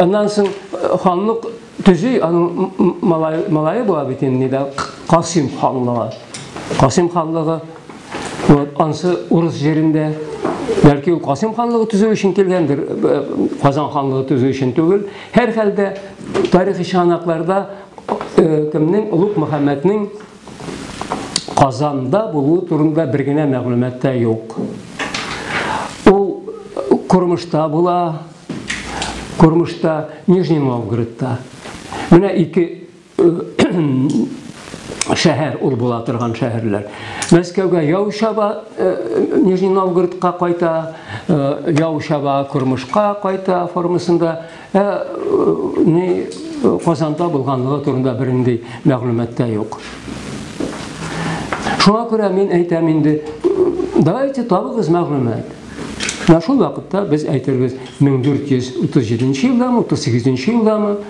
Ondan soң ханлык төзи, аның малайы була бит инде Касим ханлыгы. Касим ханлыгы ансы урыс жерінде, бәлки ул Касим ханлыгы төзү өчен килгәндер, Казан ханлыгы төзү өчен түгел. Һәр хәлдә тарихи чанакларда кемнең Улуг Мөхәммәднең Казанда булуы турында бер генә мәгълүмат та юк. Ул Курмышта була, Курмышта, Нижний Новгородта. Менә ике шәһәр ул була торган шәһәрләр. Мәскәүгә яу шаба, Нижний Новгородка кайта, яу шаба Курмышка кайта формасында, Казанда булганлыгы турында бернинди мәгълүмат та юк. Шуңа күрә мин әйтәм инде, давайте табыгыз мәгълүмат. Шул вакытта без әйтергез 1437 елдамы, 38 елдамы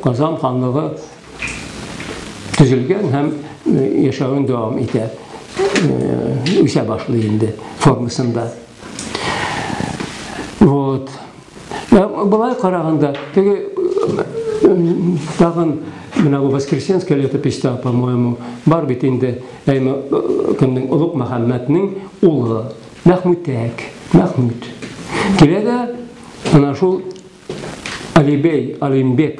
Казан ханлыгы төзелгән һәм яшәвен дәвам итә. Үсә башлый инде формасында. Вот. Былай караганда, теге тагын менә бу Воскресенская летописьта, по-моему, бар бит инде кемнең Улуг Мөхәммәднең улы Мәхмүд. Киләдә ана шул Галимбек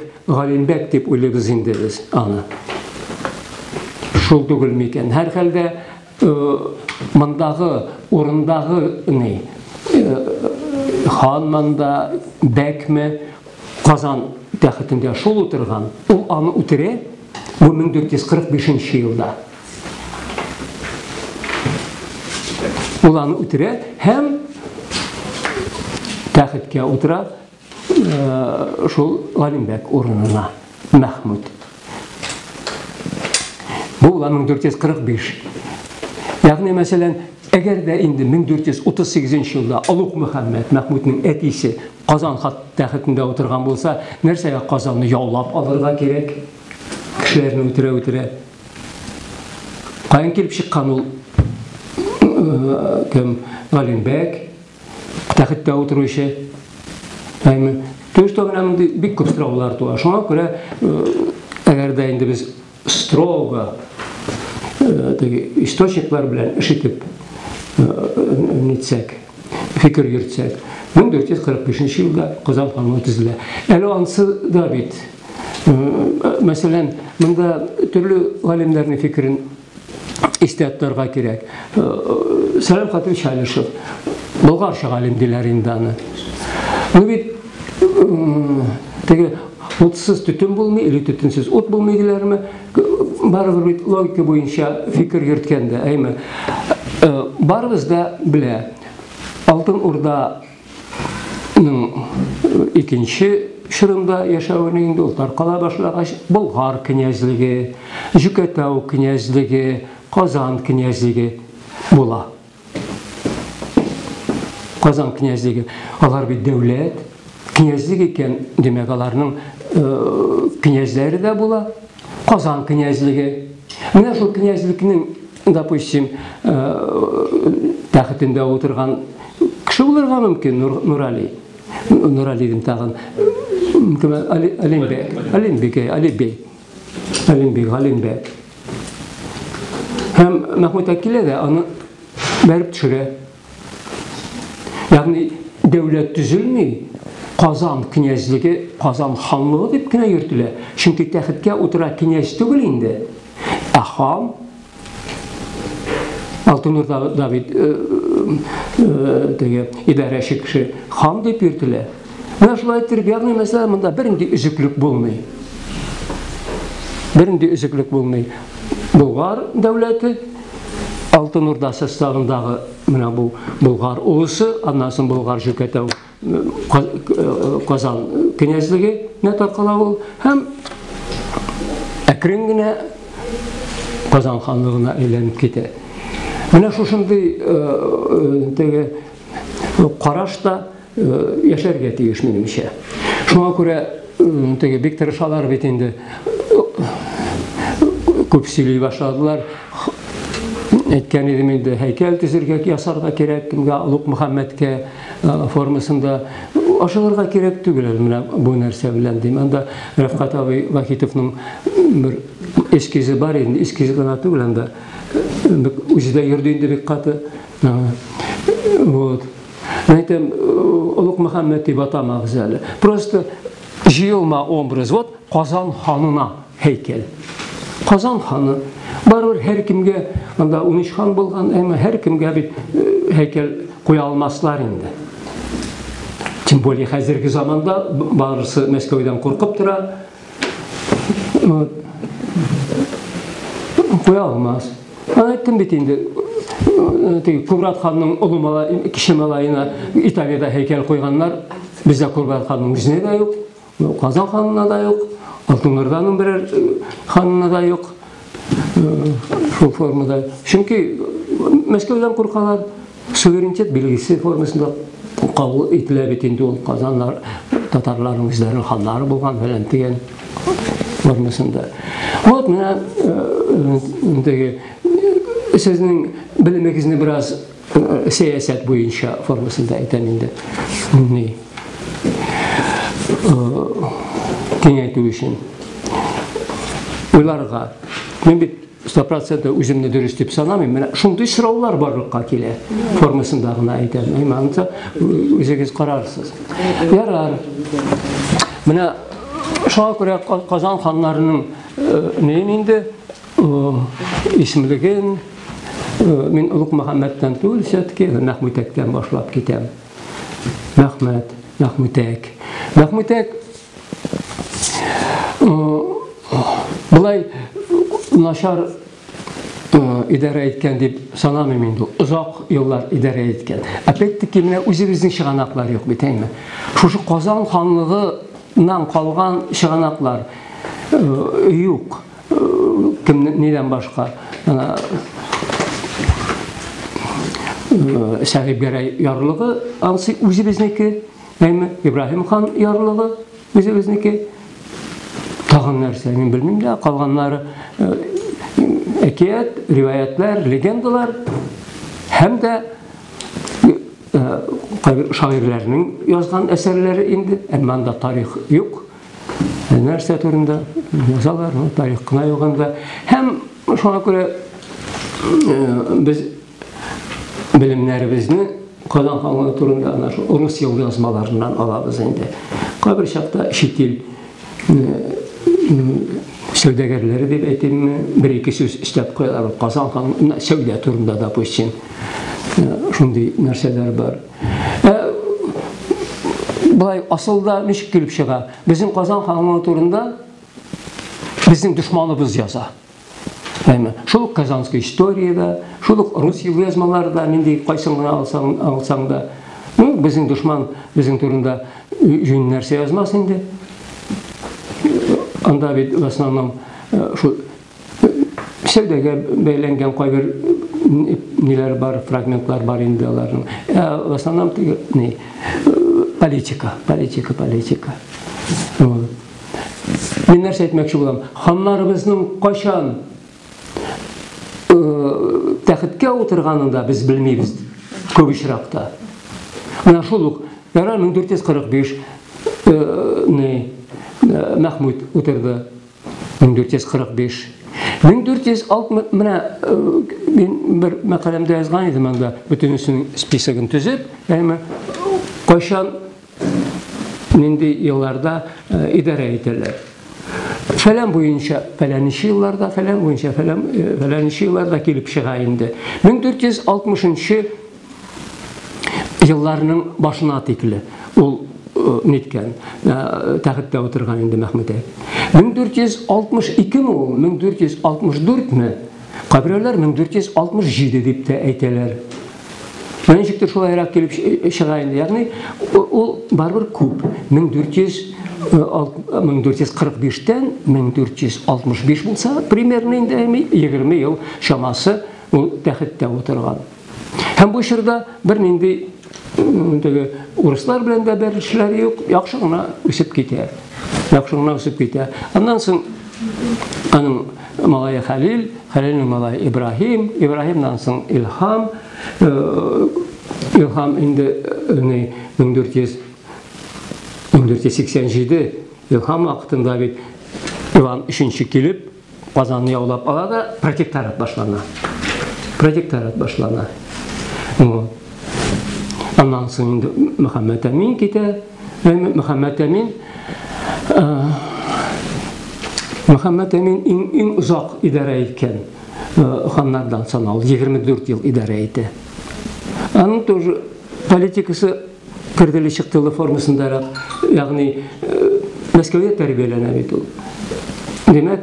дип уйлыйбыз инде без аны. Шул түгел микән? Һәр хәлдә мондагы урындагы хан мында Бәкме Казан тәхетендә шул утырган. Ул аны үтерә 1445 елда. Ул аны үтерә һәм тәхеткә утыра шул Галимбек урынына Мәхмүд. Бу 1445. Ягъни мәсәлән, әгәр дә инде 1438 елда Улуг Мөхәммәд Мәхмүднең әтисе Казан тәхетендә утырган булса, нәрсәгә Казанны яулап алырга кирәк? Кешеләрне үтерә. Каян килеп чыккан ул кем Галимбек тәхеттә утыручы? Төштөгенә бик күп сораулар туа. Шуңа күрә, әгәр дә инде без строго источниклар белән эш итеп нитсәк, фикер йөртсәк, 1445 елда Казан ханлыгы төзелә. Әле ансы да бит. Мәсәлән, монда төрле галимнәрнең фикерен истәттерга кирәк. Сәлим Хатыч Алишев, болгарча галим диләр инде аны. Ну бит теге утсыз төтен булмый, или төтенсез ут булмый диләрме? Барыбер бит логика буенча фикер йөрткәндә, әйме. Барыбыз да белә. Алтын Урданың икенче шырында яшәвенә инде ул таркала башлагач, Болгар князьлеге, Жүкәтау князьлеге, Казан князьлеге була. Казан князьлеге, алар бит дәүләт, князьлек икән, демәк аларның князьләре дә була. Казан князьлеге. Менә шул князьлекнең, допустим, тәхетендә утырган кеше булырга мөмкин Нурали. Нурали дим тагын. Галимбек. Һәм Мәхмүд Акилә дә аны бәреп төшерә. Ягъни дәүләт төзелми, Казан князьлеге, Казан ханлыгы дип кенә йөртелә. Чөнки тәхеткә утыра князь түгел инде. Хан Алтын Урда Давид идарәче кеше хан дип йөртелә. Менә шулай итеп, ягъни мәсәлән, монда бернинди үзеклек булмый. Болгар дәүләте Алтын Урда составындагы менә бу Болгар улысы, аннан соң Болгар Жүкәтау Казан князьлеге таркала ул һәм әкрен генә Казан ханлыгына әйләнеп китә. Менә шушындый теге карашта яшәргә тиеш минемчә. Шуңа күрә теге бик тырышалар бит инде. Күп сөйли башладылар. әйткән идем инде, һәйкәл төзергә, ясарга кирәк, кемгә Олуг Мөхәммәдкә формасында ашыгырга кирәк түгел, менә бу нәрсә белән дим. Анда Рәфкать абый Вахитовның бер эскизе бар инде, эскиз гына түгел, анда үзе дә йөрде инде бик каты. Вот. Әйтәм, Олуг Мөхәммәд дип атамагыз әле. Просто җыелма образ. Вот Казан ханына һәйкәл. Казан ханы барыр һәр кемгә, анда 13 хан булган, әмма һәр кемгә бит һәйкәл куя алмаслар инде. Тем более хәзерге заманда барысы Мәскәүдән куркып тора. Куя алмас. Әйттем бит инде, Кубрат ханның улы малай, кеше малайына Италияда һәйкәл куйганнар, бездә Кубрат ханның үзенә дә юк, Казан ханына да юк, Алтын Орданың берәр ханына да юк. Шул формада. Чөнки Мәскәүдән куркалар, суверенитет билгесе формасында кабул ителә бит инде ул Казаннар, татарларның үзләренең ханнары булган фәлән дигән формасында. Вот менә инде сезнең белемегезне бераз сәясәт буенча формасында әйтәм инде. Киңәйтү өчен уйларга, мен бит 100% үземне дөрес дип санамыйм. Менә шундый сораулар барлыкка килә формасында гына әйтәм. Әймәнчә үзегез карарсыз. Ярар. Менә шуңа күрә Казан ханнарының инде исемлеген мен Олуг Мөхәммәдтән түгел, все-таки Мәхмүтәктән башлап китәм. Мәхмүтәк. Мәхмүтәк булай начар идарә иткән дип санамыйм инде. Озак еллар идарә иткән. Опять-таки менә үзебезнең чыганаклар юк бит әйме. Шушы Казан ханлыгыннан калган чыганаклар юк. Кем нидән башка? Сәгыйб Гәрәй ярлыгы, анысы үзебезнеке, әйме Ибраһим хан ярлыгы үзебезнеке. Тагын нәрсә, мин белмим дә, калганнары әкият, риваятлар, легендалар һәм дә шагыйрьләрнең язган әсәрләре инде, әмма анда тарих юк. Нәрсә турында язалар, тарих кына юк анда. Һәм шуңа күрә без белемнәребезне Казан ханлыгы турында ана шу рус язмаларыннан алабыз инде. Кайбер чакта чит ил сәүдәгәрләре дип әйтимме, бер-ике сүз эшләп куялар. Казан ханлыгы сәүдә турында да бүчен шундый нәрсәләр бар. Булай асылда ничек килеп чыга? Безнең Казан ханлыгы турында безнең дошманыбыз яза. Шул Казанская историядә, шул рус язмаларында нинди кайсын гына алсаң да, безнең дошман безнең турында җүн нәрсә язмас инде. Анда бит в основном шул сәүдәгә бәйләнгән кайбер ниләр бар, фрагментлар бар инде аларның. В основном политика. Мин нәрсә әйтмәкче булам? Ханнарыбызның кайчан тәхеткә утырганында без белмибез күп очракта. Менә шул ук 1445 Мәхмүт утырды. 1445. 1460 менә мин бер мәкаләмдә язган идем анда, бөтенесенең списогын төзеп, әмма кайчан нинди елларда идарә ителәр. Фәлән буенча, фәләнче елларда, фәлән буенча, фәләнче елларда килеп чыга инде. 1460 елларның башына тикле ул ниткән, тәхеттә утырган инде Мәхмүтәк. 1462 ул, 1464 ме? Каберләр 1467 дип тә әйтәләр. Ничектер шулайрак килеп чыга инде. Ягъни ул барбер күп. 1445-тән 1465 булса, примерно инде 20 ел шамасы ул тәхеттә утырган. Һәм бу чорда бер нинди урыслар белән дә бәрлешләр юк, яхшы гына үсеп китә. Аннан соң аның малайы Халил, Халилнең малайы Ибраһим, Ибраһимнан соң Илһам, Илһам инде 1487 Илһам вакытында бит Иван III килеп, Казанны яулап ала да протекторат башлана. Аннан соң инде Мөхәммәд Әмин китә. Мөхәммәд Әмин иң узак идарә иткән ханнардан саналу, 24 ел идарә итә. Аның тоже политикасы кирделе чыктылы формасында, ягъни Мәскәүдә тәрбияләнә бит ул. Демәк,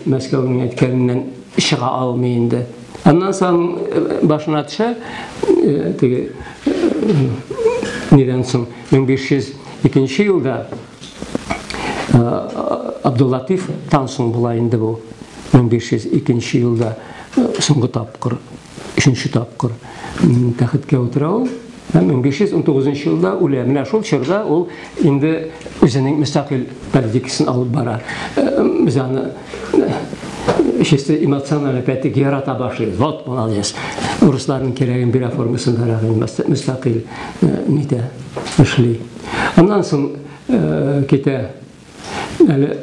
Мәскәүнең әйткәненнән чыга алмый инде. Аннан соң башына төшә, теге нидән соң 1502 елда Абдуллатиф Тансың була инде бу. 1502 елда соңгы тапкыр, 3нче тапкыр тәхеткә утыра ул. 1519 елда үлә. Менә шул чорда ул инде үзенең мөстәкыйль политикасын алып бара. Без аны чисто эмоционально опять-таки ярата башлыйбыз. Вот, молодец. Русларның кирәген бирә формасында мөстәкыйль нидә эшли. Аннан соң китә әле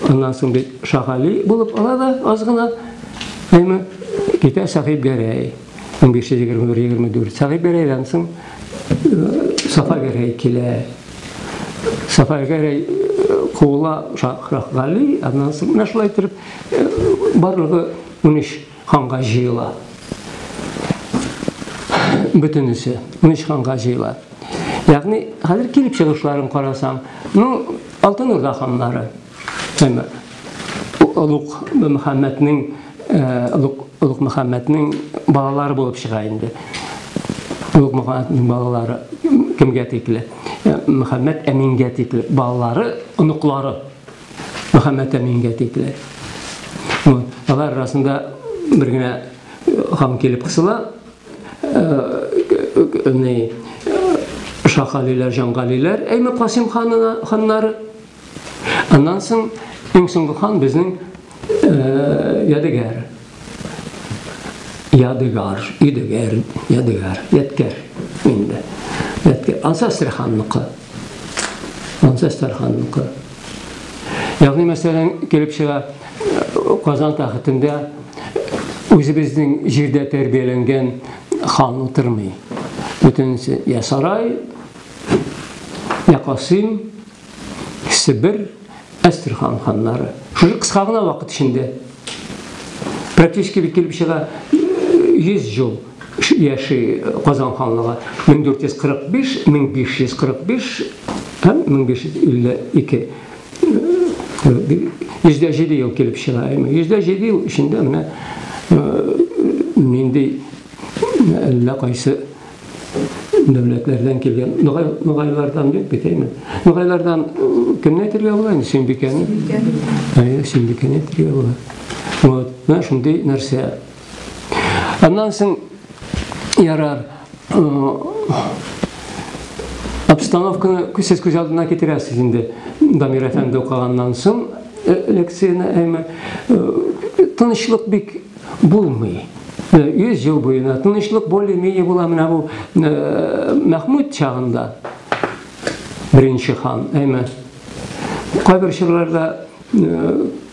аннан соң бит Шахали булып ала да азгына. Китә Сахиб Гәрәй. 1524 Сахиб Гәрәйдән соң Сафа Гәрәй килә. Сафа Гәрәй куыла Шахали, аннан соң шулай итеп барлыгы 13 ханга җыела. Бөтенесе 13 ханга җыела. Ягъни хәзер килеп чыгышларын карасаң, Алтын Урда ханнары, Улуг Мөхәммәднең балалары булып чыга инде. Улуг Мөхәммәднең балалары кемгә тикле? Мөхәммәд Әмингә тикле. Балалары, оныклары Мөхәммәд Әмингә тикле. Алар арасында бер генә хан килеп кысыла, Шахалиләр, Җангалиләр, Касим ханнары. Аннан соң иң соңгы хан безнең Ядыгар инде. Ансастр ханныкы. Ягъни мәсәлән килеп чыга Казан тәхетендә үзебезнең җирдә тәрбияләнгән хан утырмый. Бөтенесе я Сарай, я Касим, Себер, Әстерхан ханнары. Шушы кыска гына вакыт içinde практически килеп чыга 100 ел яши Казан ханлыгы. 1445, 1545 һәм 1552. 107 ел килеп чыга. 107 ел içinde менә нинди әллә кайсы дәүләтләрдән килгән ногайлардан дип битәймен. Ногайлардан кемне әйтергә була инде? Сөембикәне. Сөембикәне әйтергә була. Вот, менә шундый нәрсә. Аннан соң ярар обстановканы күз алдына китерәсез инде. Дамир әфәнде укыганнан соң лекцияны тынычлык бик булмый. 100 ел буена тынычлык более-менее була менә бу Мәхмүд чагында. Беренче хан, кайбер чорларда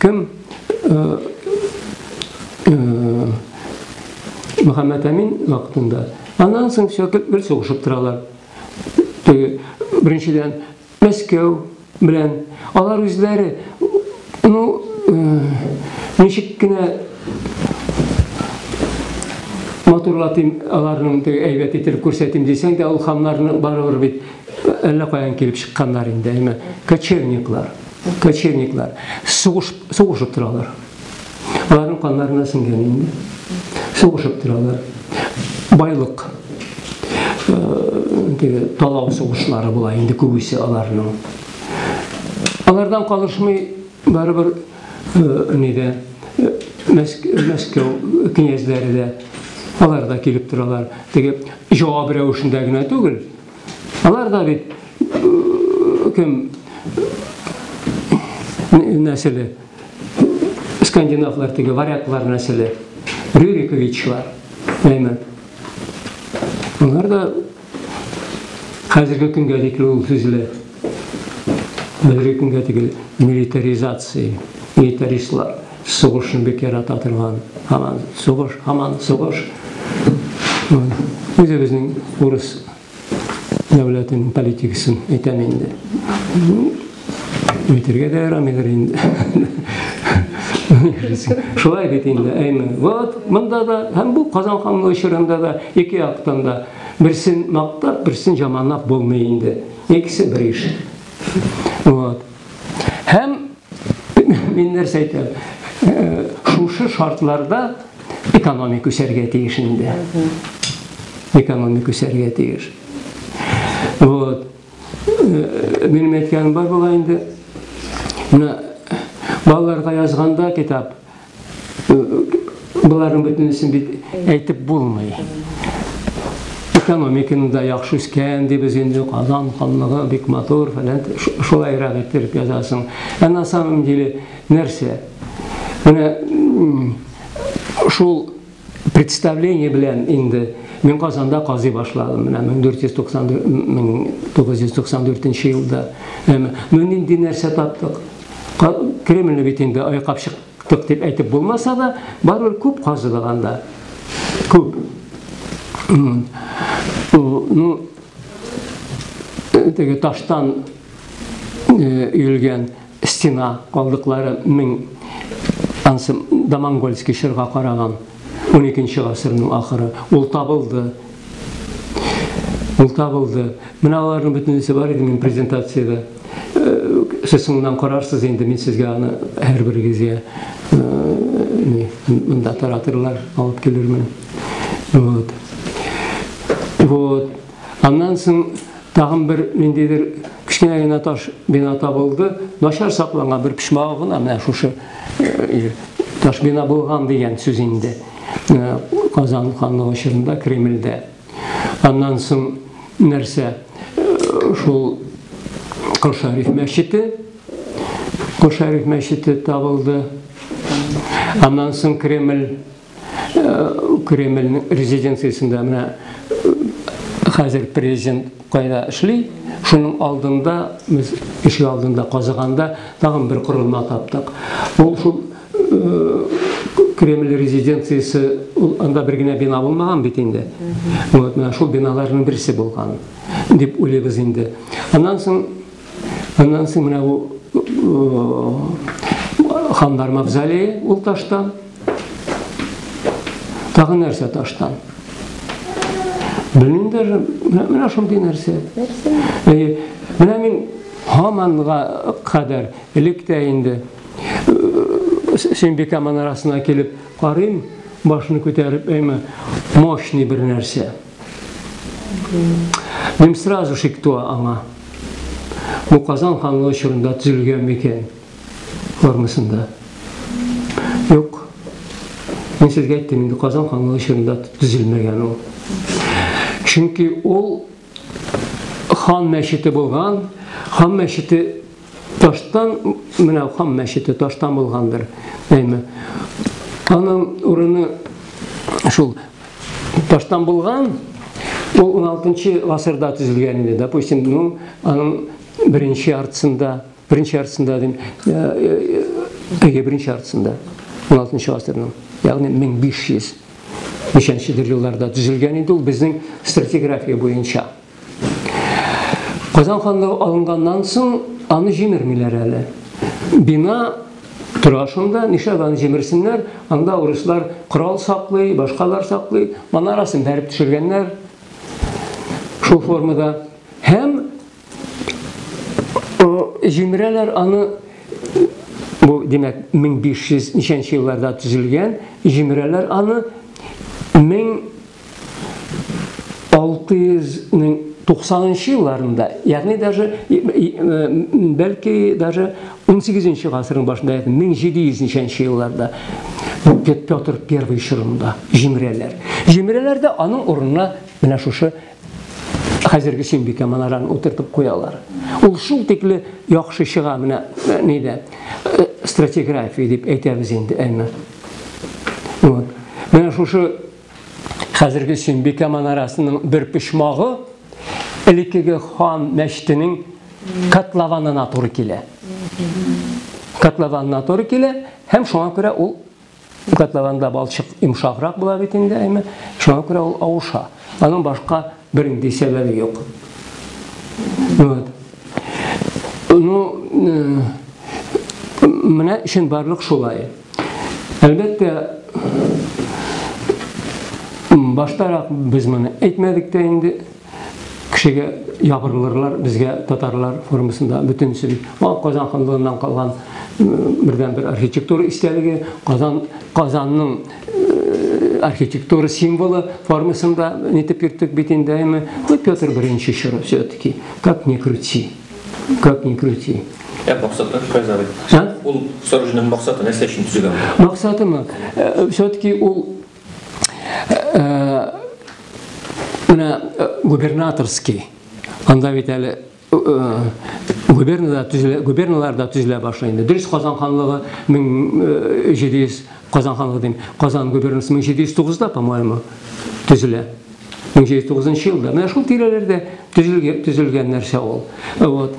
кем Мөхәммәд Әмин вакытында. Аннан соң бер сугышып торалар. Беренчедән Мәскәү белән алар үзләре ничек кенә матурлатым, аларның әйбәт итеп күрсәтим дисәң дә, ул ханнарны барыбер бит әллә каян килеп чыкканнар инде, кочевниклар, сугышып торалар. Аларның каннарына сеңгән инде. Сугышып торалар. Байлык, талау сугышлары була инде күбесе аларның. Алардан калышмый барыбер нидә Мәскәү князьләре дә алар да килеп торалар. Теге җавап рәвешендә генә түгел. Алар да бит кем нәселе, скандинавлар теге варяглар нәселе, Рюриковичлар, Onlar da қазіргі күнге дейін ол сөзілі қазіргі күнге дейін милитаризация, милитаристлар соғышын бекер ататырған, хаман соғыш. Өзі біздің орыс дәулетінің политикасын айтам енді. Өйтерге де әрамедер енді. Шулай бет енді, әймін. Мұнда да, һәм бұл Қазан ханлығы шырында да, екі ақтан да бірсін мақтап, бірсін жаманлап болмай енді. Екісі бір еш. Һәм, мен нәрсе айтам, шушы шартларда экономик өсерге тиешінде. Экономик өсерге тиеш. Менің әйткенім бар болайынды. Балаларға yazғанда китап, бұлардың бүтінісін әйтіп болмай. Экономиканы да яқшы өскен деп өзенде Қазан ханлығы, бек мотор фәлән, шолай рақ еттеріп язасың. На самом деле нәрсе? Шул представление білән енді мен Қазанда қази башладым. 1994 жылда. Мен енді нәрсе таптық. Кремльні бетінде айқап шықтық деп әйтіп болмаса да, барыр көп қазылығанда. Көп. Таштан үйілген стена қалдықлары мен Дамангольский шырға қараған 12-ші ғасырның ақыры. Ол табылды. Мыналардың бүтінесі бар еді мен презентацияда. Сіз соңынан қарарсыз енді мен сізге аны әрбір кезде мұнда таратырлар алып келермін. Аннан соң тағын бір мендедер кішкене таш бина табылды. Нашар сақланған бір пішмағын, амына шушы таш бина болған деген сөз енді. Қазан ханлығы шырында, Кремльде. Аннан соң нәрсе шул Қошариф мәшіті табылды. Аннан соң Кремльнің резиденциясында қазір президент қайда ішлей, шының алдында, іші алдында қазығанда тағын бір құрылма таптық. Ол шул Кремль резиденциясы анда біргіне бина болмаған бетінде. Шул биналарының бірісі болған деп ойлайбыз енді. Аннан соң хандар мавзолейі ол таштан. Тағы нәрсе таштан. Білмеймін даже, мына шымдай нәрсе. Мына мен хаманға қадар ілікті әйінді Сенбек аман арасына келіп қарайым, башыны көтеріп, мощный бір нәрсе. Мен сразу шиктуа аңа. Бұл Қазан ханлығы шырында түзілген мекен формасында. Жоқ. Мен сізге айттым, енді Қазан ханлығы шырында түзілмеген ол. Чүнки ол хан мәшіті болған, хан мәшіті таштан, мынау хан мәшіті таштан болғандыр. Аның ұрыны шул таштан болған, ол 16-шы ғасырда түзілген еді. Допустим, аның бірінші артысында, 16-шы ғасырның, яғни 1500 жылдарда түзілген еді, ол біздің стратиграфия бойынша. Қазан ханлығы алынғаннан соң аны жемірмелер әлі. Бина тұрашында, нишағаны жемірсінлер, анда орыслар құрал сақлай, башқалар сақлай, манарасын бәріп түшіргенлер шул формада. Һәм жемірелер аны, бұл демек 1500 нишенші жылдарда түзілген, жемірелер аны 1690-шы жылдарында, яғни бәлкі 18-ші ғасырың башында, 1700-ші жылдарда Петр I шырында жемірелер. Жемірелерді аның орнына мына шушы хәзерге Сөембикә манараны утыртып куялар. Ул шул тикле яхшы чыга менә нидә стратиграфия дип әйтәбез инде әйме. Вот. Менә шушы хәзерге Сөембикә манарасының бер почмагы элеккеге хан мәчетенең котлованына туры килә. Котлованына туры килә һәм шуңа күрә ул котлованда балчык йомшаграк була бит инде әйме. Шуңа күрә ул авыша. Аның башка бернинди сәбәбе юк. Вот. Ну, менә өчен барлык шулай. Әлбәттә, баштарак без моны әйтмәдек тә инде. Кешегә ябырылырлар, безгә татарлар формасында бөтенсе Казан ханлыгыннан калган бердән-бер архитектура истәлеге, Казанның архитектура символы формасында нитеп йөрттек бит инде әйме. Петр I чоры все-таки, как ни крути. Как ни крути. Максаты кайзары. Ул сооружениенең максаты нәрсә өчен төзелгән? Максатымы все-таки ул губернаторский. Анда бит әле губерналарда төзелә башланды. Дөрес, Казан ханлыгы 1700 Казан ханлыгы дим. Казан губернасы 1709-да, по-моему, төзелә. 1709 елда. Менә шул тирәләрдә төзелгән нәрсә ул. Вот.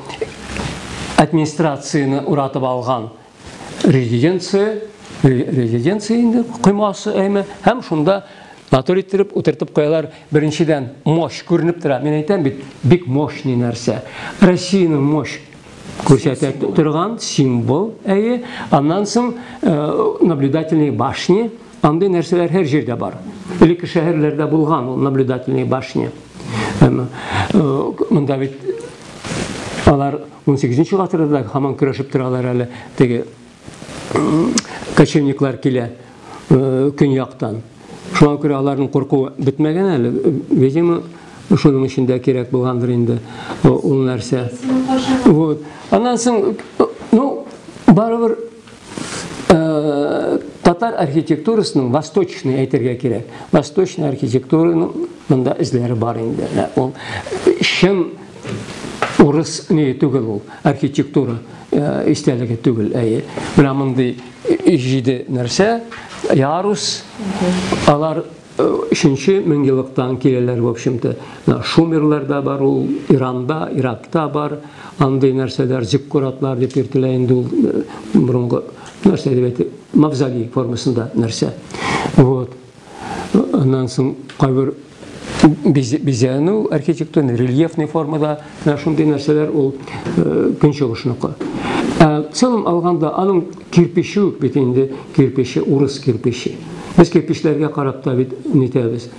Администрацияны уратып алган резиденция инде коймасы әйме. Һәм шунда натур иттереп утыртып куялар. Беренчедән мощь күренеп тора. Мен әйтәм бит, бик мощный нәрсә. Россиянең мощь күрсәтә торган символ әйе. Аннан соң наблюдательные башни, андый нәрсәләр һәр җирдә бар. Элекке шәһәрләрдә булган ул наблюдательные башни. Монда бит алар 18-нче гасырда һаман көрәшеп торалар әле. Теге кочевниклар килә көньяктан. Шуңа күрә аларның куркуы бетмәгән әле. Видимо, шуның өчен дә кирәк булгандыр инде ул нәрсә. Вот. Аннан соң, ну, барыбер татар архитектурасының восточный әйтергә кирәк. Восточный архитектураның монда эзләре бар инде. Ул шем урыс не түгел ул, архитектура истәлеге түгел әйе. Менә мондый җиде нәрсә, ярус, алар 3-нче меңеллыктан киләләр, в общем-то. Шумерларда бар ул, Иранда, Иракта бар, андый нәрсәләр, зиккуратлар дип йөртелә инде ул борынгы нәрсә дип әйтә, мавзолей формасында нәрсә. Вот. Аннан соң кайбер бизәнү архитектурный, рельефный формада шундый нәрсәләр ул көнчыгышныкы. В целом алганда аның кирпичи бит инде, кирпичи, урыс кирпичи. Без кирпичләргә карап та бит нитәбез.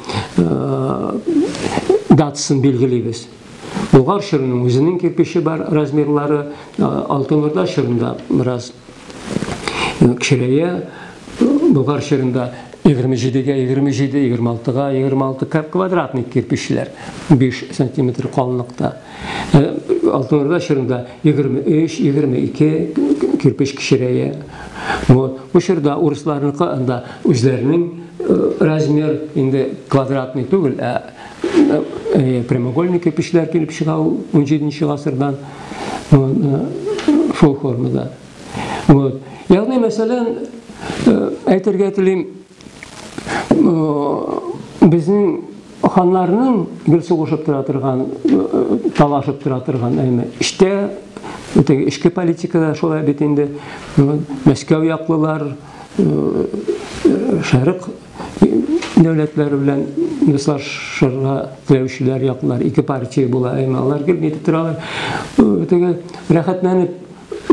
Датасын билгелибез. Болгар шырының үзенең кирпичи бар, размерлары, Алтын Орда шырында бераз кичерәя. Болгар шырында 27-ге 27, 26-га 26 квадратный кирпичләр, 5 см калынлыкта. Алтын Орда шырында 23, 22 кирпич кичерәя. Вот. Бу шырда урысларныкы анда үзләренең размер инде квадратный түгел, прямоугольный кирпичләр килеп чыга 17-нче гасырдан шул формада. Вот. Ягъни мәсәлән, әйтергә телим, безнең ханнарның гел сугышып тора торган, талашып тора торган әйме. Ішкі политикада шулай бит инде. Мәскәү яклылар, шәрык дәүләтләре белән дуслашырга теләүчеләр яклылар, ике партия була әйме. Алар гел нитеп торалар. Теге рәхәтләнеп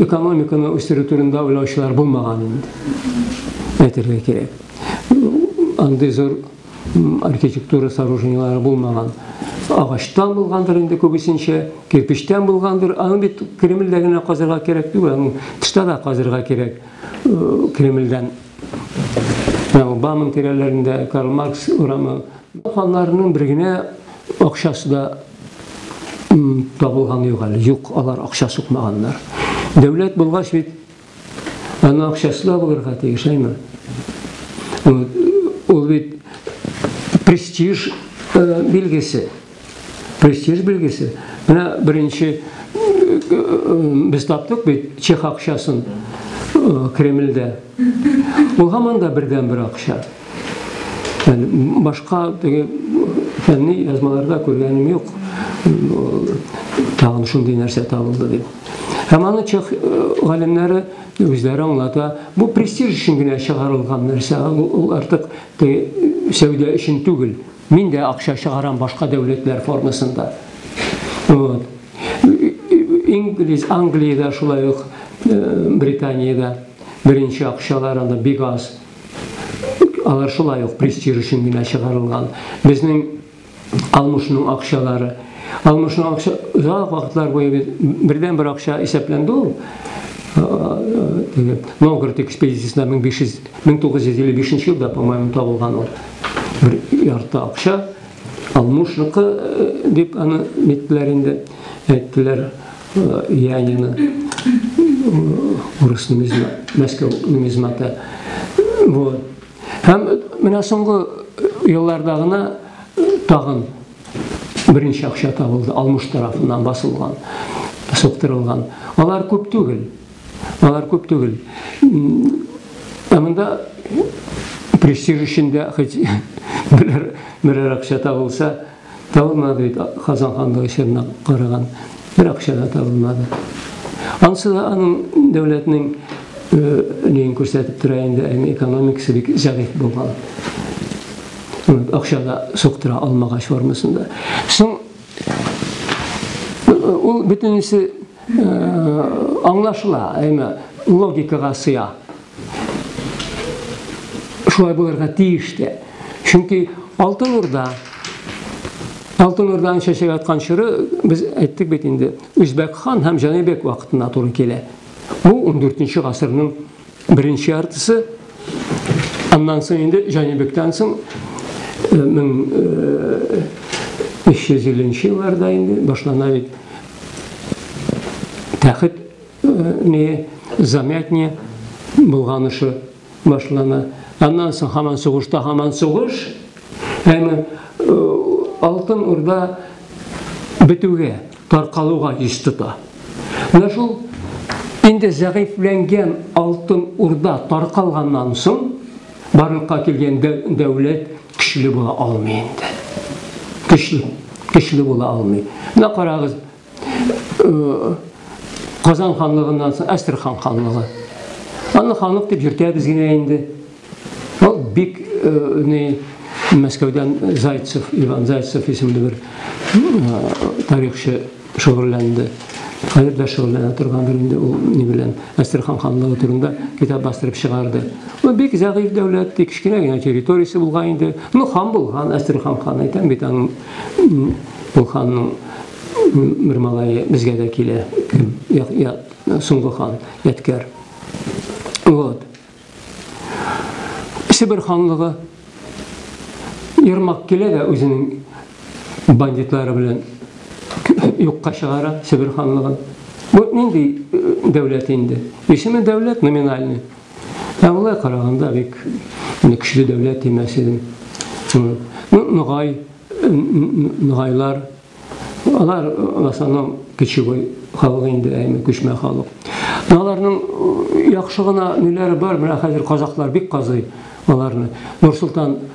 экономиканы үстерү турында уйлаучылар булмаган инде. Әйтергә кирәк. Андый зур архитектура сооружениялары булмаган. Агачтан булгандыр инде күбесенчә, кирпичтән булгандыр. Аны бит Кремльдә генә казырга кирәк түгел, тышта да казырга кирәк. Кремльдән. Бамын тирәләрендә Карл Маркс урамы. Ханнарның бер генә акчасы да табылган юк әле. Юк, алар акча сукмаганнар. Дәүләт булгач бит аны акчасы да булырга тиеш, әйме. Ул бит престиж билгесе. Престиж белгесе. Менә беренче без таптык бит чех акчасын Кремльдә. Ул һаман да бердән-бер акча. Башка фәнни язмаларда күргәнем юк. Тагын шундый нәрсә табылды дип. Һәм аны чех галимнәре үзләре аңлата. Бу престиж өчен генә чыгарылган нәрсә. Ул артык сәүдә өчен түгел. Мин дә акча чыгарам башка дәүләтләр формасында. Вот. Инглиз, Англиядә шулай ук, Британиядә беренче акчалар анда бик аз. Алар шулай ук престиж өчен генә чыгарылган. Безнең алмышның акчалары. Алмышның акча узак вакытлар буе бердән-бер акча исәпләнде ул. Новгород экспедициясендә 1955 елда, по-моему, табылган ул. Бер ярты акча алмышныкы дип аны әйттеләр инде. Әйттеләр Янина, урыс нумизматы, Мәскәү нумизматы. Вот. Һәм менә соңгы елларда гына тагын беренче акча табылды, алмыш тарафыннан басылган, соктырылган. Алар күп түгел. Алар күп түгел. Монда престиж өчен хоть берәр акча табылса, табылмады бит Казан ханлыгы исәбенә караган. Бер акча да табылмады. Ансы да аның дәүләтнең нең күрсәтеп тора инде, экономикасы бик зәгыйф булган. Акча да соктыра алмагач формасында. Соң ул бөтенесе аңлашыла, логикага сыя. Шулай булырга тиештә. Чөнки Алтын Урданың чәчәк аткан чоры, без әйттек бит инде, Үзбәк хан һәм Җанибек вакытына туры килә. Бу 14-нче гасырның беренче яртысы. Аннан соң инде Җанибектән соң 1550 елларда инде башлана бит тәхет замятне булганышы башлана. Аннан соң һаман сугыш. Алтын Урда бетүгә, таркалуга йөз тота. Менә шул инде зәгыйфләнгән Алтын Урда таркалганнан соң барлыкка килгән дәүләт көчле була алмый инде. Көчле була алмый. Менә карагыз, Казан ханлыгыннан соң Әстерхан ханлыгы. Аны ханлык дип йөртәбез генә инде. Ул бик Мәскәүдән Иван Зайцев исемле бер тарихчы шөгыльләнде. Хәзер дә шөгыльләнә торган бер инде ул ни белән Әстерхан ханлыгы турында китап бастырып чыгарды. Ул бик зәгыйфь дәүләт, кечкенә генә территориясе булган инде. Хан булган, Әстерхан хан әйтәм бит, аның бу ханның бер малае безгә дә килә. Соңгы хан, Яткәр. Вот. Сибир ханлыгы Ермак килә дә үзенең бандитлары белән юкка чыгара Сибир ханлыгын. Бу нинди дәүләт инде? Исеме дәүләт номинальный. Улай караганда бик көчле дәүләт имәс иде. Ногайлар, алар в основном кечегой халык инде, күчмә халык. Аларның яхшы гына ниләре бар, менә хәзер казаклар бик казый аларны. Нурсултан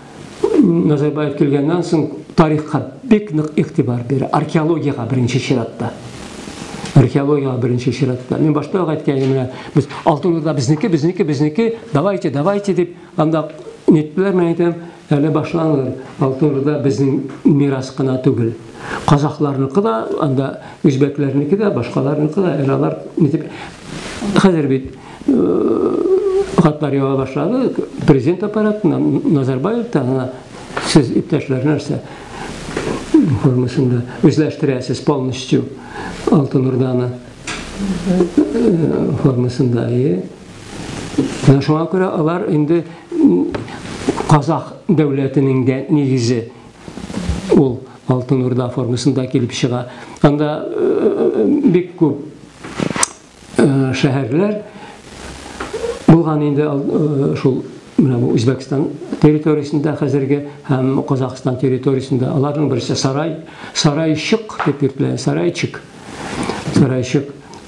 Назарбаев килгәннән соң тарихка бик нык игътибар бирә, археологияга беренче чиратта. Мен башта әйткәнем, менә без Алтын Урда безнеке, давайте дип анда неттеләр, мен әйтәм, әле башланыр. Алтын Урда безнең мирас кына түгел. Казакларныкы да, анда үзбәкләрнеке дә, башкаларныкы да, алар нитеп хәзер бит хаттар ява башлады. Президент аппаратыннан Назарбаев та сез иптәшләр нәрсә формасында үзләштерәсез полностью Алтын Урданы формасында. Шуңа күрә алар инде Казак дәүләтенең дә нигезе ул Алтын Урда формасында килеп чыга. Анда бик күп шәһәрләр булган инде, шул менә бу Үзбәкстан территориясендә хәзерге һәм Казакстан территориясендә аларның берсе Сарайчик дип йөртелә, Сарайчик,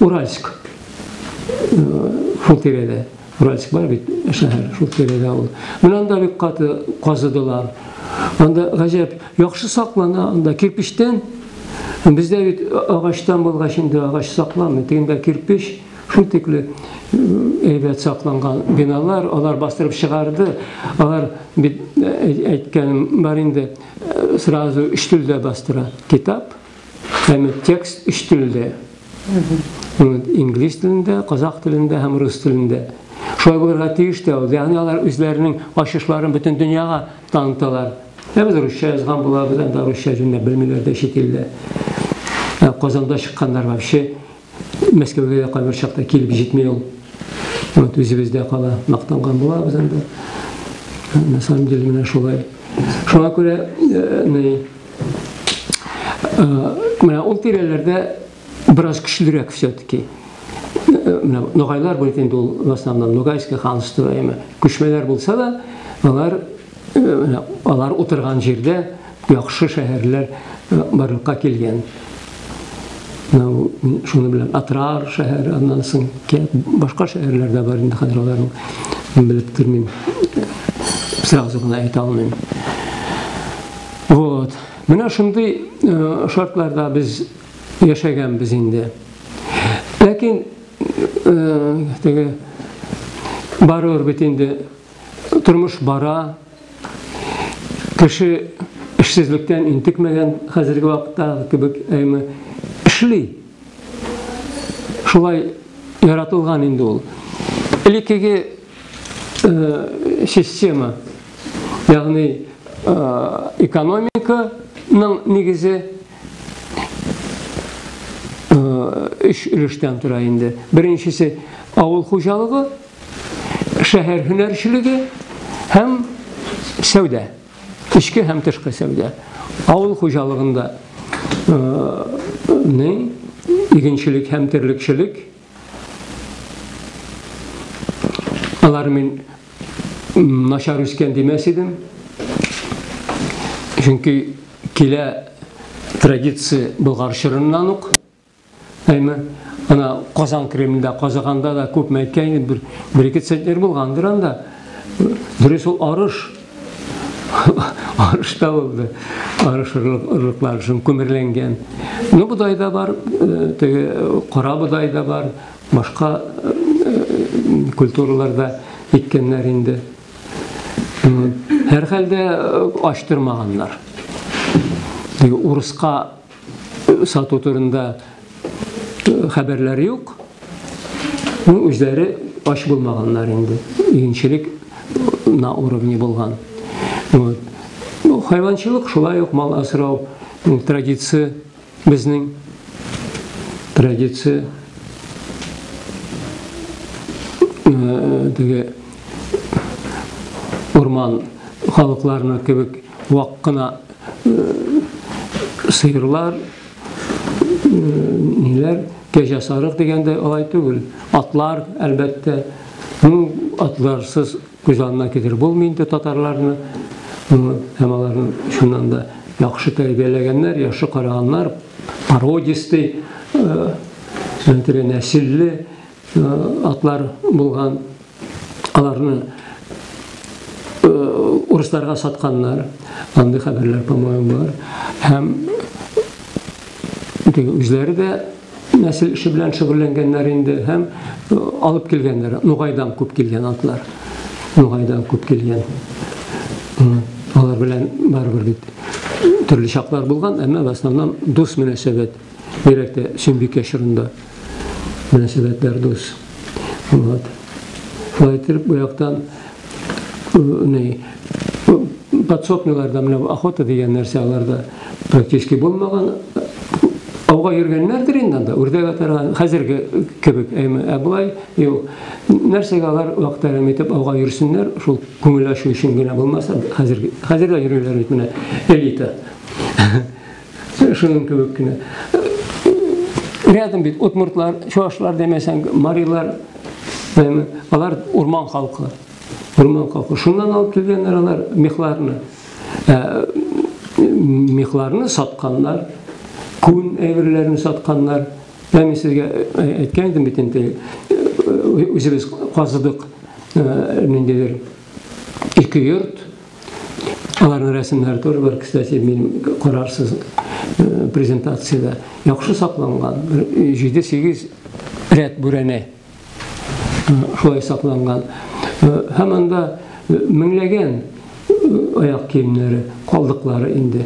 Уральск. Шул тирәдә, Уральск бар бит шәһәр, шул тирәдә ул. Менә анда бик каты казыдылар. Анда гаҗәп яхшы саклана, анда кирпичтән. Бездә бит агачтан булгач инде агач сакланмый, тегендә кирпич, шул тикле әйбәт сакланган биналар, алар бастырып чыгарды. Алар бит әйткән бар инде сразу өч телдә бастыра. Китап, һәм текст өч телдә. Инглиз телендә, казак телендә һәм рус телендә. Шулай булырга тиеш тә ул. Ягъни алар үзләренең ачышларын бөтен дөньяга таныталар. Без русча язган булабыз, анда русча җүнле белмиләр дә чит илдә. Казанда чыкканнар вообще Мәскәүгә кайбер чакта килеп җитмей ул. Үзебездә кала, мактанган булабыз анда. На самом деле менә шулай. Шуңа күрә менә ул тирәләрдә biraz көчлерәк все-таки. Ногайлар бу инде ул в основном Ногайское ханство эме. Күчмәләр булса да, алар утырган җирдә яхшы шәһәрләр барлыкка килгән. Шуны белән Атрар шәһәре, аннан соң башка шәһәрләрдә бар инде хәзер аларны белеп тормыйм. Сразу гына әйтә алмыйм. Вот. Менә шундый шартларда без яшәгәнбез инде. Ләкин теге барыр бит инде тормыш бара. Кеше эшсезлектән интекмәгән хәзерге вакытта кебек әйме эшли. Шулай яратылган инде ул. Элекеге система, ягъни экономиканың нигезе üç өлештән тора инде. Беренчесе авыл хуҗалыгы, шәһәр һөнәрчелеге һәм сәүдә. Ичке һәм тышкы сәүдә. Авыл хуҗалыгында игенчелек һәм терлекчелек. Алар мин начар үскән димәс идем. Чөнки килә традиция Болгар чорыннан ук. Ана Казан Кремлендә, Казаганда да күп мәйткән бер-ике центнер булгандыр анда. Дөрес ул арыш. Арышта булды. Арышлыклар өчен күмерләнгән. Будай да бар, кара будай да бар, башка культураларда иткәннәр инде. Һәр хәлдә ачтырмаганнар. Урыска сату турында хәбәрләре юк. Үзләре аш булмаганнар инде. Игенчелек на уровне булган. Хайванчылык шулай ук, мал асрау традиция безнең. Традиция урман халыкларына кебек вак кына сыерлар, ниләр, кәҗә сарык дигәндә алай түгел. Атлар, әлбәттә, атларсыз күзалына китер булмый инде татарларны. Һәм аларны шуннан да яхшы тәрбияләгәннәр, яхшы караганнар, пародисты, нәселле атлар булган. Аларны урысларга сатканнар. Андый хәбәрләр, по-моему, бар. Һәм үзләре дә нәсел эше белән шөгыльләнгәннәр инде, һәм алып килгәннәр. Нугайдан күп килгән атлар. Нугайдан күп килгән. Алар белән барбыр бит төрле чаклар булган, әмма в основном дус мөнәсәбәт. Бирәктә Сөмбикә чорында мөнәсәбәтләр дус. Вот. Файтер бу яктан подсобниларда менә охота дигән нәрсә аларда практически булмаган. Ауга йөргәннәрдер инде анда, үрдәк атарга, хәзерге кебек, булай, юк. Нәрсәгә алар вакытларын итеп ауга йөрсеннәр, шул күңел ачу өчен генә булмаса, хәзерге йөрүләр бит менә элита. Шуның кебек кенә. Рядом бит удмуртлар, чуашлар демәсәң, марилар, алар урман халкы. Урман халкы. Шундан алып келгеннәр алар мехларны сатканнар, күн әйберләрен сатканнар. Мен сезгә әйткән идем бит инде, үзебез казыдык ниндидер ике йорт. Аларның рәсемнәре тоже бар, кстати, мин карарсыз презентацияда яхшы сакланган. 7-8 рәт бүрәнә шулай сакланган. Һәм анда меңләгән аяк киемнәре, калдыклары инде,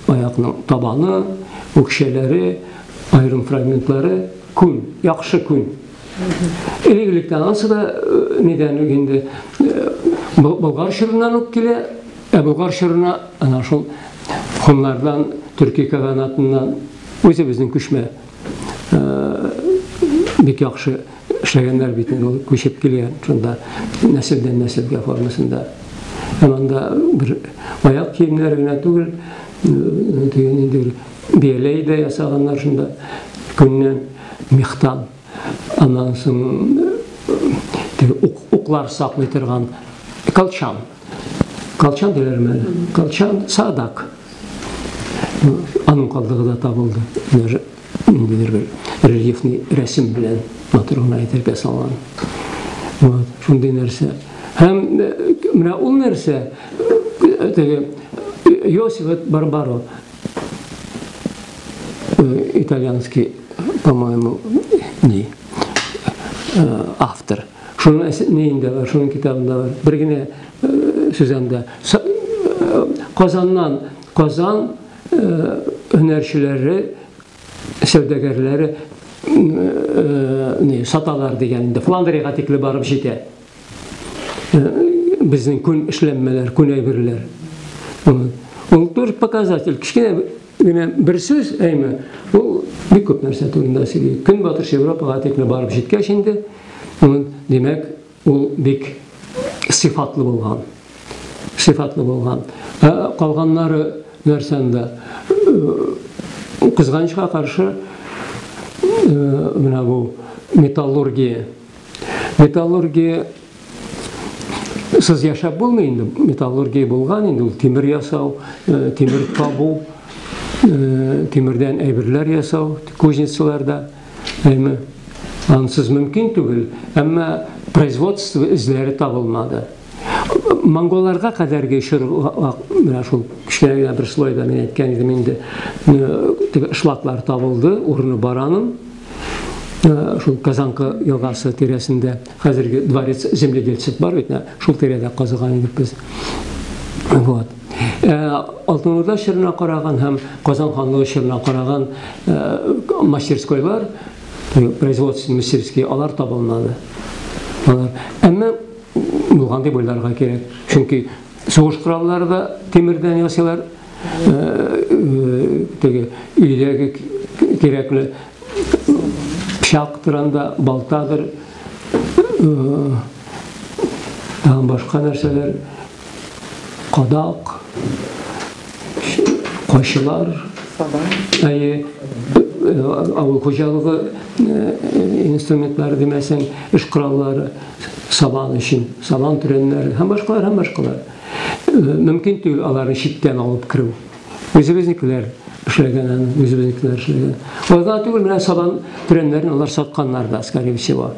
аякның табаны, үкшәләре, айрым фрагментлары, күн, яхшы күн. Элегилектән ансы да нидән инде Болгар чорыннан ук килә, Болгар чорына ана шул хунлардан, Төрки каганатыннан үзебезнең күчмә бик яхшы эшләгәннәр бит инде, күчеп килгән, шунда нәселдән нәселгә формасында. Анда бер аяк киемнәре генә түгел, инде бияләй дә ясаганнар шунда күннән, мехтан. Аннан соң уклар саклый торган колчан. Колчан диләрме? Колчан садак. Аның калдыгы да табылды. Инде рельефный рәсем белән матургына әйтергә салган. Вот, шундый нәрсә. Һәм менә ул нәрсә, Йосиф Барбаро, итальянский, по-моему, автор. Шуның нейində бар, шуның китабында бар. Бер генә сүзендә Казаннан, Казан һөнәрчеләре, сәүдәгәрләре саталар дигән инде. Фландрияга тикле барып җитә. Безнең күн эшләнмәләр, күн әйберләр. Ул тоже показатель. Кичкенә генә бер сүз әйме, ул бик күп нәрсә турында сөйли. Көнбатыш Европага тикле барып җиткәч инде, демәк, ул бик сыйфатлы булган. Сыйфатлы булган. Калганнары нәрсәндә кызганычка каршы менә бу металлургия. Металлургия сыз яшап булмый инде. Металлургия булган инде, ул тимер ясау, тимер табу, тимердән әйберләр ясау, кузницаларда. Ансыз мөмкин түгел, әмма производство эзләре табылмады. Монголларга кадәрге менә шул кичкенә бер слойда мен әйткән идем инде, эшлаклар табылды, урыны бараның. Шул Казанка елгасы тирәсендә хәзерге дворец земледельцев бар бит, шул тирәдә казыган идек без. Вот. Алтын Урда чорына караган һәм Казан ханлыгы чорына караган мастерскойлар, производственные мастерские, алар табылмады. Әмма булгандай буйларга кирәк. Чөнки сугыш кораллары да тимердән ясыйлар. Өйдәге кирәкле пычактыр, анда балтадыр, башка нәрсәләр, кадак, кайшылар, авыл хуҗалыгы инструментлары демәсәң, эш кораллары, сабан өчен, сабан төрәннәре, һәм башкалар. Мөмкин түгел аларны читтән алып керү. Үзебезнекеләр эшләгән, үзебезнекеләр эшләгән. Алар түгел, менә сабан төрәннәрен алар сатканнар да, скорее всего.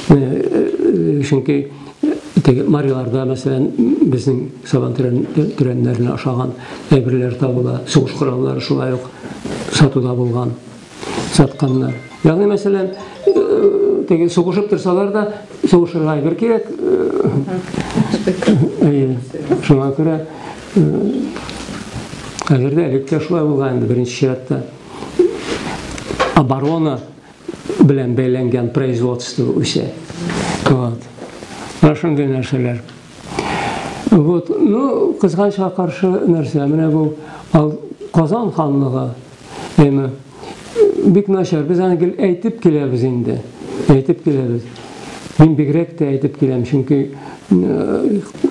Чөнки Мариларда, мәсәлән, безнең сабан төрәннәрен ашаган әйберләр табыла, сугыш кораллары шулай ук сатуда булган, сатканнар. Ягъни, мәсәлән, сугышып торсалар да, сугышырга әйбер кирәк. Шуңа күрә хәзердә элеккә шулай булган, беренче чиратта оборона белән бәйләнгән производство үсә. Шундай нәрсәләр. Кызганычка каршы нәрсә, менә бу Казан ханлыгы бик начар. Без аны әйтеп киләбез инде. Әйтеп киләбез. Мин бигрәк тә әйтеп киләм, чөнки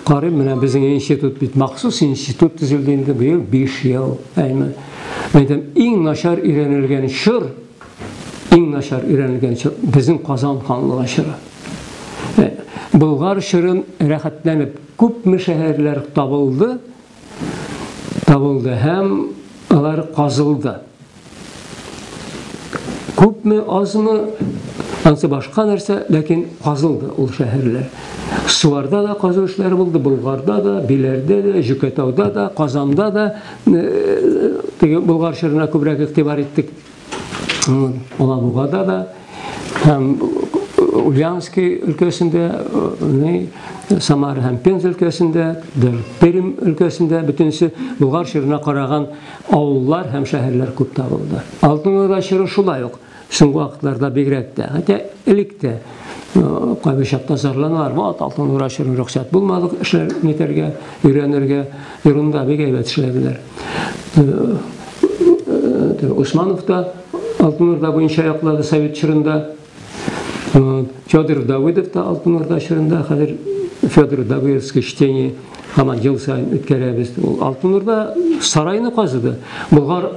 карый, менә безнең институт бит махсус институт төзелде инде быел 5 ел. Әйтәм, иң начар өйрәнелгән чор, безнең Казан ханлыгы чоры. Болгар шырын рәхәтләнеп, күпме шәһәрләр табылды һәм алар казылды. Күпме, азмы, ансы башка нәрсә, ләкин казылды ул шәһәрләр. Суларда да казу эшләре булды, Болгарда да, Биләрдә дә, Жүкәтауда да, Казанда да. Болгар шырына күбрәк игътибар иттек. Алабугада да, һәм Ульяновский өлкәсендә, Самара һәм Пенза өлкәсендә, Пермь өлкәсендә, бөтенесе Болгар шырына караган авыллар һәм шәһәрләр күп табылды. Алтын Урда шыры шулай ук, соңгы вакытларда бигрәк тә, хәтта электә кайбер чакта зарланалар, Алтын Урда шырын рөхсәт булмады эшләр нитәргә, өйрәнергә, юрында бик әйбәт эшләделәр. Усманов та Алтын Урда буенча яклады Совет шырында. Федор Давыдов та Алтын Урда шырында, хәзер Федор Давыдовский чтение һаман ел сайын үткәрәбез. Алтын Урда сарайны казыды. Болгар,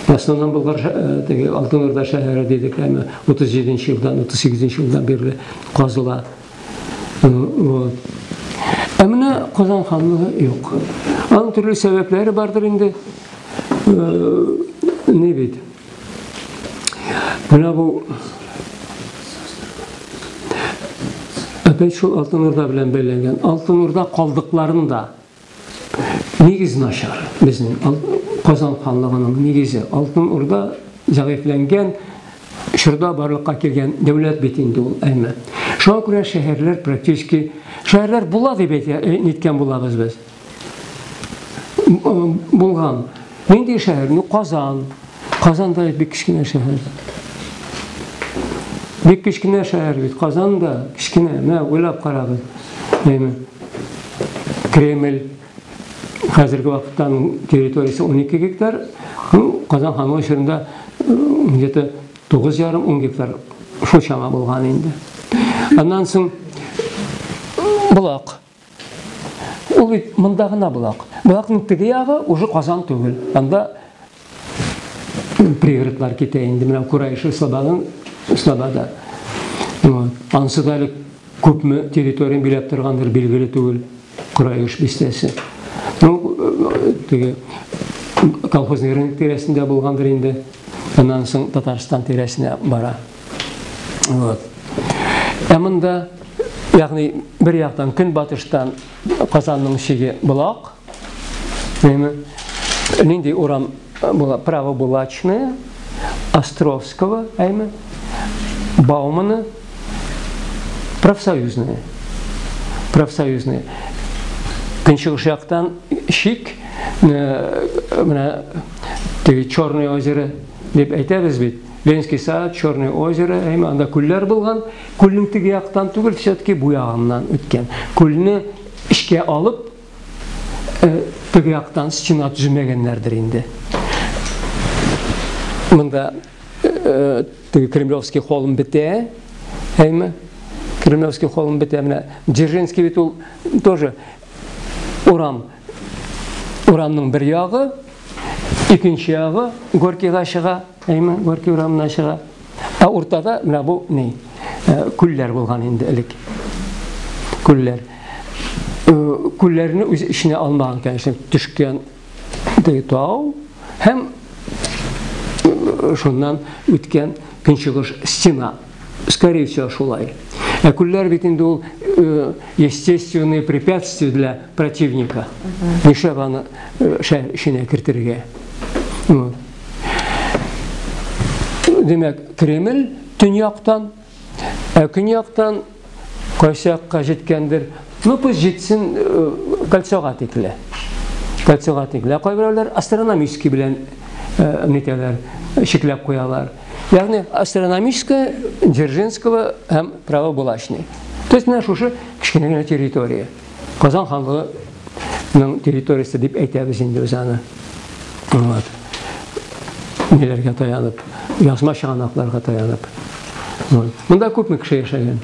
основном Болгар Алтын Урда шәһәре дидек, 37 елдан, 38 елдан бирле казыла. Әмма Казан ханлыгы юк. Аның төрле сәбәпләре бардыр инде. Не бит. Менә бу Әпәй шул Алтын Урда белән бәйләнгән. Алтын Урда калдыкларын да нигез начар. Безнең Казан ханлыгының нигезе. Алтын Урда зәгыйфләнгән, шырда барлыкка килгән дәүләт бит инде ул әмма. Шуңа күрә шәһәрләр практически шәһәрләр була дип әйткән булабыз без. Булган. Нинди шәһәр? Казан. Казанда бик кичкенә шәһәр. Бик кичкенә шәһәр бит. Казанда кичкенә. Менә уйлап карагыз. Кремль хәзерге вакыттан территориясе 12 гектар. Казан ханлыгы шырында где-то 9,5-10 гектар шул чама булган инде. Аннан соң булак. Ул бит монда гына булак. Булакның теге ягы уже Казан түгел. Анда пригородлар китә инде. Менә Курайшы Слобода. Ансы да күпме территорияны биләп торгандыр, билгеле түгел. Курайыш бистәсе. Колхозный рынок тирәсендә булгандыр инде. Аннан соң Татарстан тирәсенә бара. Монда, ягъни бер яктан көнбатыштан Казанның шиге булак. Нинди урам була? Правобулачная, Островского, Баумана, профсоюзная. Көнчыгыш яктан шик, менә теге Черное озеро дип әйтәбез бит. Ленинский сад, Черное озеро, анда күлләр булган. Күлнең теге яктан түгел, все-таки бу ягыннан үткән. Күлне эшкә алып, теге яктан стена төземәгәннәрдер инде. Монда теге Кремлевский холм бетә, Кремлевский холм бетә, менә Дзержинский бит ул тоже урамның бер ягы, икенче ягы Горькийга чыга, Горький урамына чыга. Уртада менә бу күлләр булган инде элек. Күлләрне үз иченә алмаган, конечно, төшкән тау һәм шуннан үткән көнчыгыш стена. Скорее всего, шулай. Күлләр бит инде ул естественные препятствия для противника. Нишләп аны шәһәр эченә кертергә. Демәк, Кремль төньяктан, көньяктан кайсы якка җиткәндер. Пусть җитсен кольцога тикле. Кайберләр астрономический белән нитәләр, шикләп куялар. Ягъни астрономическая, Дзержинского һәм правобулачный. То есть менә шушы кичкенә территория. Казан ханлыгының территориясе дип әйтәбез инде без аны. Ниләргә таянып, язма чыганакларга таянып. Монда күпме кеше яшәгән?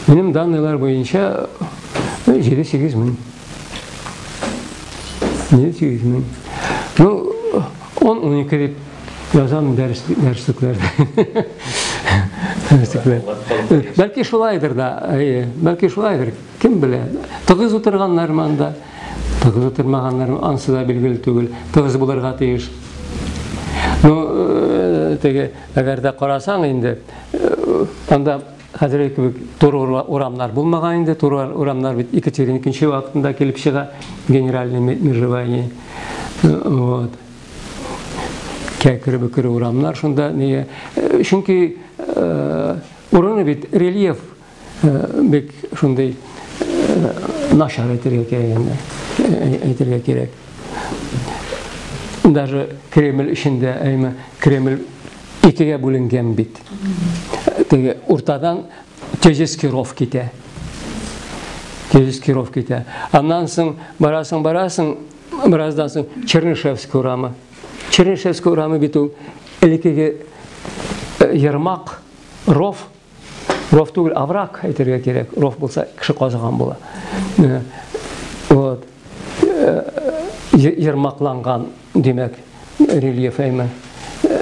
Минем данныйлар буенча 7-8 мең. 7-8 мең. 10-12 дип язам дәреслекләрдә. Бәлки шулайдыр да, бәлки шулайдыр, кем белә. Тыгыз утырганнар манда, тыгыз утырмаганнар ансы да билгеле түгел, тыгыз булырга тиеш. Ну, теге, әгәр дә карасаң инде, анда хәзерге кебек тур урамнар булмаган инде, тур урамнар бит Екатерина икенче вакытында килеп чыга, генеральный межевание. Вот. Кәкре-бөкре урамнар шунда не, чөнки урыны бит рельеф бик шундай начар әйтергә кирәк. Даже Кремль içinde, Кремль икегә бүленгән бит. Теге уртадан Тежеский ров китә. Тежеский ров китә. Аннан соң барасың, біраздан соң Чернышевский урамы. Чернышевский урамы бит ул элекеге ярмак, ров түгел, аврак әйтергә кирәк. Ров булса, кеше казыган була. Вот. Ярмакланган демәк рельеф әйме.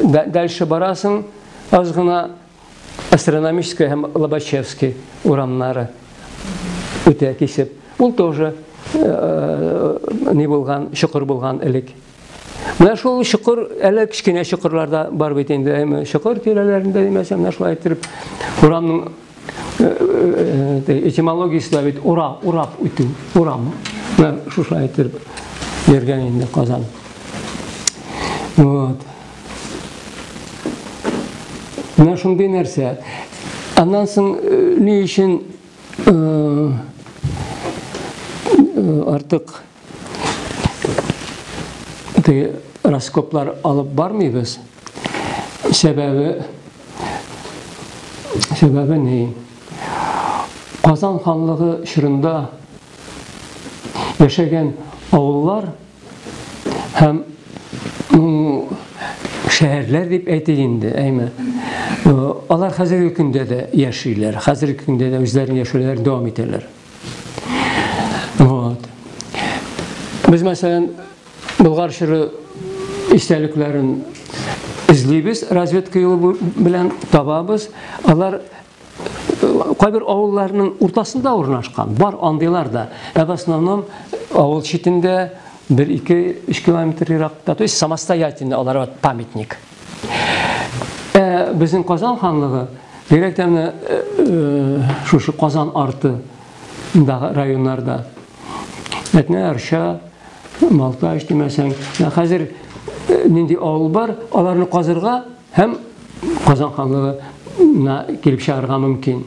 Дальше барасың, аз гына астрономический һәм Лобачевский урамнары үтә кисеп. Ул тоже не булган, шуқыр булган элек. Менә шул шуқыр, әле кичкенә шуқырларда бар бит инде, әйме. Шуқыр тирәләрендә димәсәм, менә шулай итеп урамның этимологиясе бит урап үтү, урам. Менә шулай итеп бергән инде Казан. Вот. Менә шундый нәрсә. Аннан соң ни өчен артык раскоплар алып бармыйбыз? Сәбәбе не? Казан ханлыгы чорында яшәгән авыллар һәм шәһәрләр дип әйтик инде, әйме. Алар хәзерге көндә дә яшиләр, хәзерге көндә дә үзләренең яшәүләрен дәвам итәләр. Вот. Без мәсәлән Болгар чоры истәлекләрен излибез, разведка юлы белән табабыз. Алар кайбер авылларның уртасында урнашкан, бар андыйлар да. В основном авыл читендә 1-2 километр еракта, то есть самостоятельно алар памятник. Безнең Казан ханлыгы директәмне шушы Казан арты районнарда Әтнә, Арча, Малташ димәсәң, хәзер нинди авыл бар, аларны казырга һәм Казан ханлыгына килеп чыгарга мөмкин.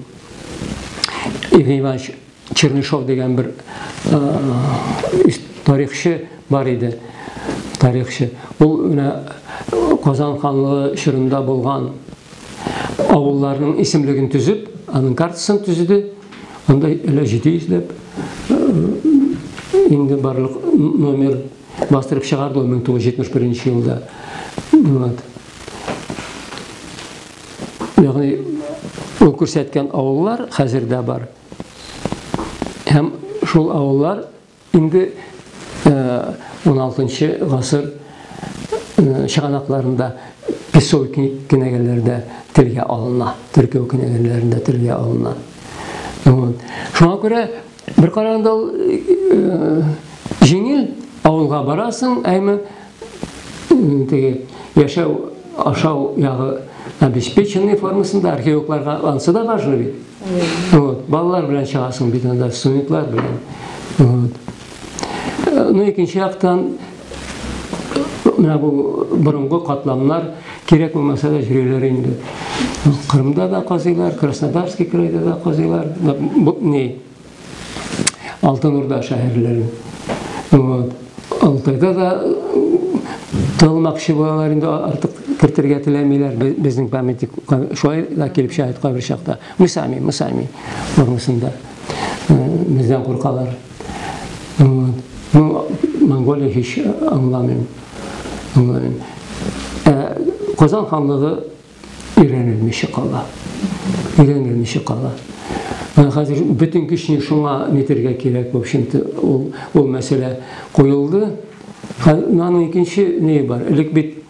Иван Чернышов дигән бер тарихчы бар иде. Тарихчы. Ул Казан ханлыгы чорында булган авылларның исемлеген төзеп, аның картасын төзеде. Анда әле 700 инде барлык номер бастырып чыгарды 1971 елда. Ягъни ул күрсәткән авыллар хәзердә бар. Һәм шул авыллар инде 16-нчы гасыр чыганакларында Песовский кенәгәләрдә телгә алына, Төркия кенәгәләрендә телгә алына. Шуңа күрә бер караганда җиңел авылга барасың, әйме теге яшәү, ашау ягы обеспеченный формасында археологларга ансы да важно бит. Вот, балалар белән чыгасың бит анда, студентлар белән. Вот. Ну, икенче яктан менә бу борынгы катламнар кирәк булмаса да җирләр инде. Кырымда да казыйлар, Краснодарский крайда да казыйлар. Не Алтынурда шәһәрләре. Вот. Алтайда да тылмакчы булалар инде, артык кертергә теләмиләр. Безнең памятник шулай да килеп шаһит кайбер чакта. Мусами формасында. Бездән куркалар. Ну, Монголия һич аңламыйм. Казан ханлыгы өйрәнелмичә кала. Хәзер бөтен кешене шуңа нетергә кирәк, в общем-то, ул мәсьәлә куелды. Аның икенче не бар. Элек бит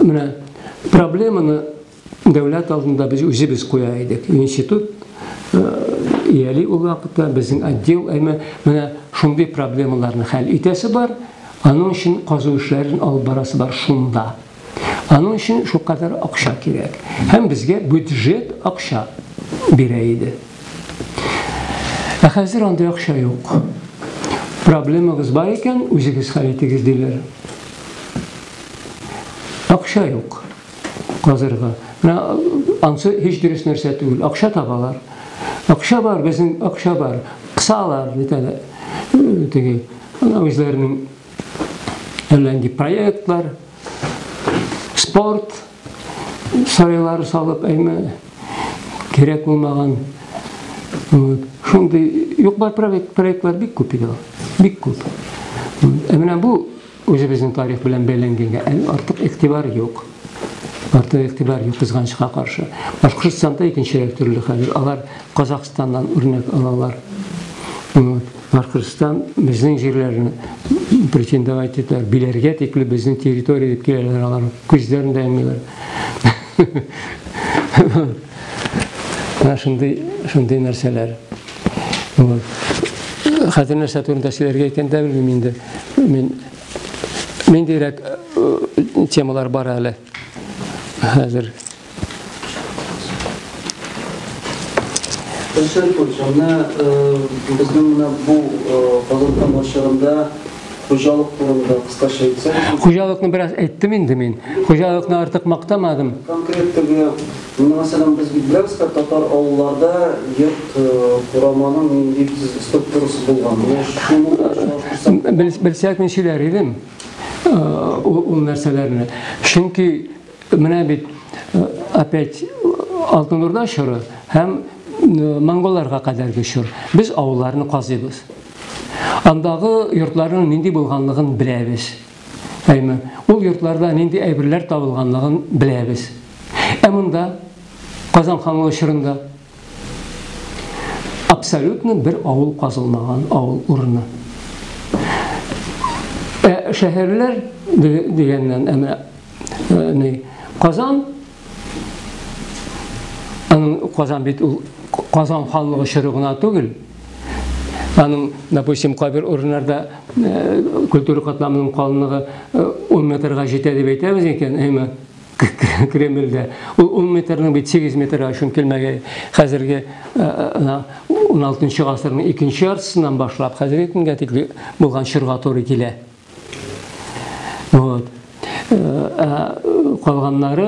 менә проблеманы дәүләт алдында без үзебез куя идек. Институт ияли ул вакытта безнең отдел менә шундый проблемаларны хәл итәсе бар. Аның өчен казу эшләрен алып барасы бар шунда. Аның өчен шу кадәр акча кирәк. Һәм безгә бюджет акча бирә иде. Хәзер анда акча юк. Проблемагыз бар икән, үзегез хәл итегез диләр. Акча юк. Казырга. Ансы һич дөрес нәрсә түгел. Акча табалар. Акча бар, безнең акча бар. Кысалар, дитәләр. Теге үзләренең әлләнди проектлар, спорт сарайлары салып, кирәк булмаган. Шундый юк бар проектлар бик күп иде. Бик күп. Менә бу үзебезнең тарих белән бәйләнгәнгә артык игътибар юк. Артык игътибар юк кызганычка каршы. Башкортстанда икенчерәк төрле хәл. Алар Казакъстаннан үрнәк алалар. Башкортстан безнең җирләрне претендовать итәләр, биләргә тикле безнең территория дип киләләр алар. Күзләрен дә әммиләр. Шундый нәрсәләр. Хәзер нәрсә турында сөйләргә икән дә белмим инде. Мен дирәк темалар бар әле. Хәзер. Безнең бу Казакъстан башларында хуҗалык турында кыскача әйтсәң. Хуҗалыкны бераз әйттем инде мин. Хуҗалыкны артык мактамадым. Конкреттеге, мәсәлән, без биләбез, татар авылларда йорт кураманың нинди структурасы булган. Белсәк мин сөйләр идем. Ул нәрсәләрне. Чөнки менә бит опять Алтын Урда чоры һәм монголларга кадәрге чор. Без авылларны казыйбыз. Андагы йортларның нинди булганлыгын беләбез. Ул йортларда нинди әйберләр табылганлыгын беләбез. Монда Казан ханлыгы чорында абсолютно бер авыл казылмаган, авыл урыны. Шәһәрләр дигәннән Казан бит Казан ханлыгы чоры гына түгел. Аның, допустим, кабер урыннарда культура катламының калынлыгы 10 метрга җитә дип әйтәбез икән, Кремльдә. Ул 10 метрның бит 8 метрга шун килмәгән. Хәзерге 16-нчы гасырның 2нче яртысыннан башлап хәзерге көнгә тикле булган чорга туры килә. Калганнары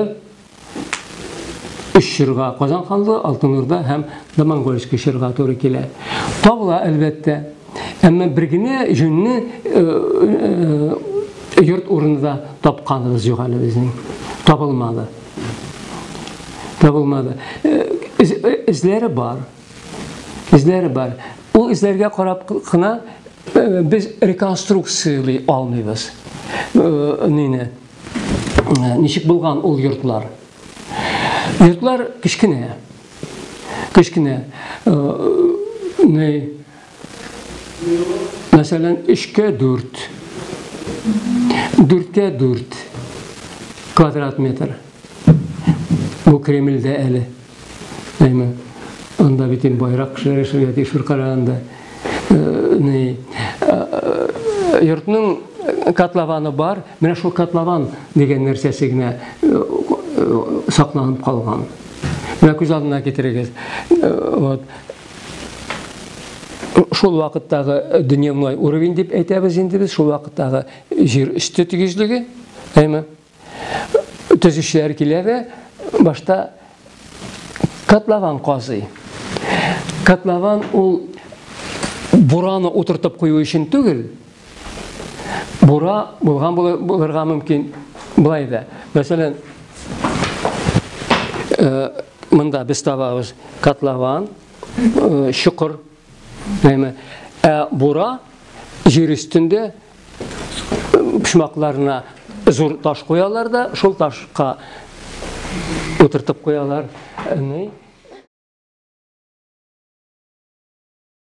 3 чорга Казан ханлыгы, Алтын Урда һәм Монгольский чорга туры килә. Табыла әлбәттә. Әмма бер генә җүнне йорт урынында тапканыбыз юк әле безнең. Табылмады. Эзләре бар. Ул эзләргә карап кына без реконструкциялый алмыйбыз. Ничек булган ул йортлар? Йортлар кичкенә. Мәсәлән, 3-кә 4. 4-кә 4 квадрат метр. Бу Кремльдә әле. Анда битен байрак кешеләр тишүр караганда. Йортның котлованы бар. Менә шул котлован дигән нәрсәсе генә сакланып калган. Менә күз алдына китерегез. Шул вакыттагы дөньяный уровень дип әйтәбез инде без. Шул вакыттагы җир өсте тигезлеге. Төзүчеләр килә дә башта котлован казый. Котлован ул бураны утыртып кую өчен түгел. Бура булган булырга мөмкин булай да. Мәсәлән, монда без табабыз котлован, чукыр. Бура җир өстендә пишмакларына зур таш куялар да, шул ташка утыртып куялар.